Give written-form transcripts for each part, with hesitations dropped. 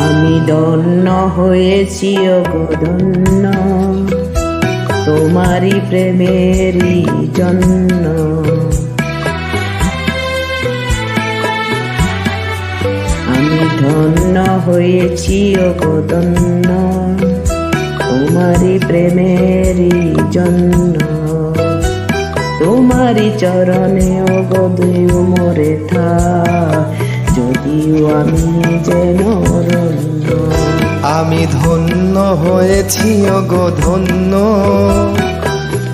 আমি ধন্য হয়েছি ওগো ধন্য, তোমারই প্রেমেরই জন্য। আমি ধন্য হয়েছি ওগো ধন্য, তোমারই প্রেমেরই জন্য। তোমারই চরণে ওগো দুই মোরে থাক, যদিও আমি যেন অরণ্য। আমি ধন্য হয়েছি ওগো ধন্য,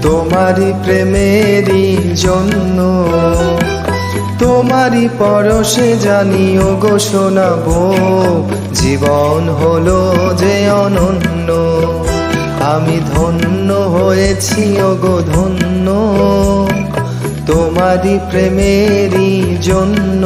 তোমারই প্রেমেরই জন্য। তোমারই পরশে জানি ওগো শোনাবো, জীবন হলো যে অনন্য। আমি ধন্য হয়েছি ওগো ধন্য, তোমারই প্রেমেরই জন্য।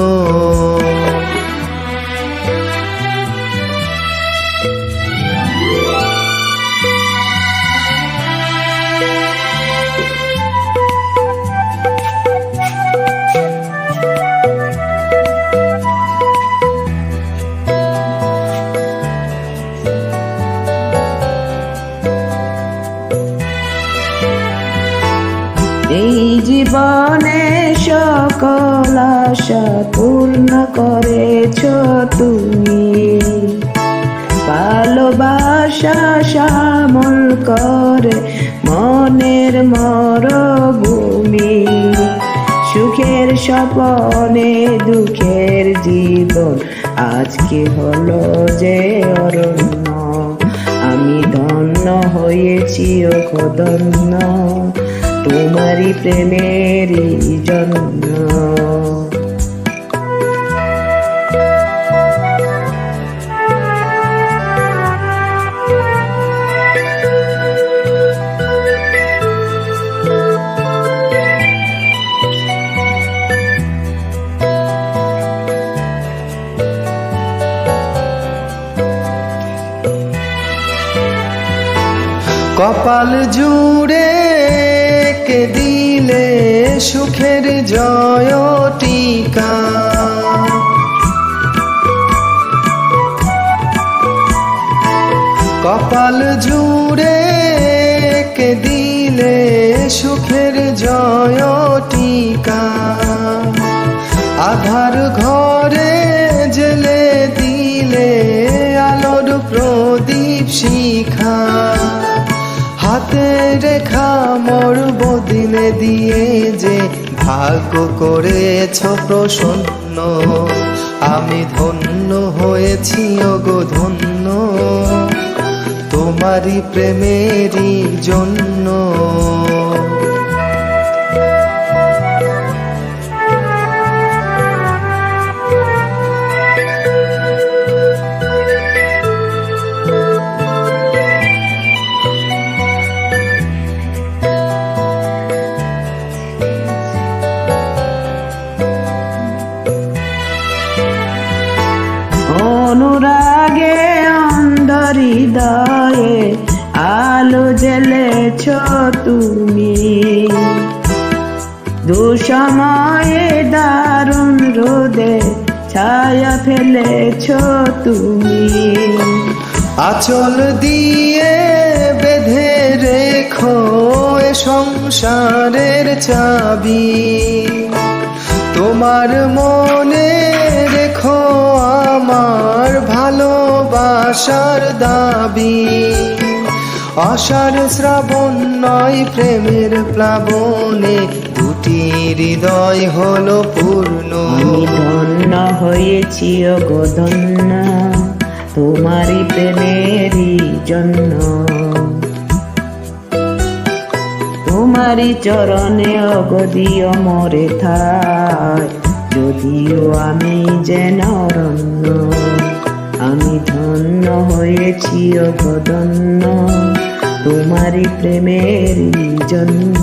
এই জীবনে সকল আশা পূর্ণ করেছ তুমি, ভালোবাসা শ্যামল করে মনের মরভূমি। সুখের স্বপনে দুঃখের জীবন আজকে হলো যে অরণ্য। আমি ধন্য হয়েছি ওগো ধন্য, তোমারই প্রেমেরই জন্য। কপাল জুড়ে কে দিলে সুখের জয় টিকা, কপাল জুড়ে কে দিলে সুখের জয় টিকা। আধার ঘরে জেলে দিলে আলোর প্রদীপ শিখা। হাতে রেখা মোর বদিলে দিয়ে যে ভাগ্য করেছ প্রসন্ন। আমি ধন্য হয়েছি ওগো ধন্য, তোমারই প্রেমেরই জন্য। অনুরাগে অন্ধ হৃদয়ে আলো জ্বেলেছ তুমি, দুঃসময়ে দারুণ রোদে ছায়া ফেলেছ তুমি। আঁচল দিয়ে বেঁধে রেখো এ সংসারের চাবি, তোমার মনে রেখো আমার ভালোবাসার দাবি। আষাঢ় শ্রাবণ নয় প্রেমের প্লাবনে, দুটি হৃদয় হলো পূর্ণ। আমি ধন্য হয়েছি ওগো ধন্য, তোমারই প্রেমেরই জন্য। তোমারই চরণে ওগো দিও মোরে ঠাই, যদিও আমি যেন অরণ্য। আমি ধন্য হয়েছি ওগো ধন্য, তোমারই প্রেমেরই জন্য।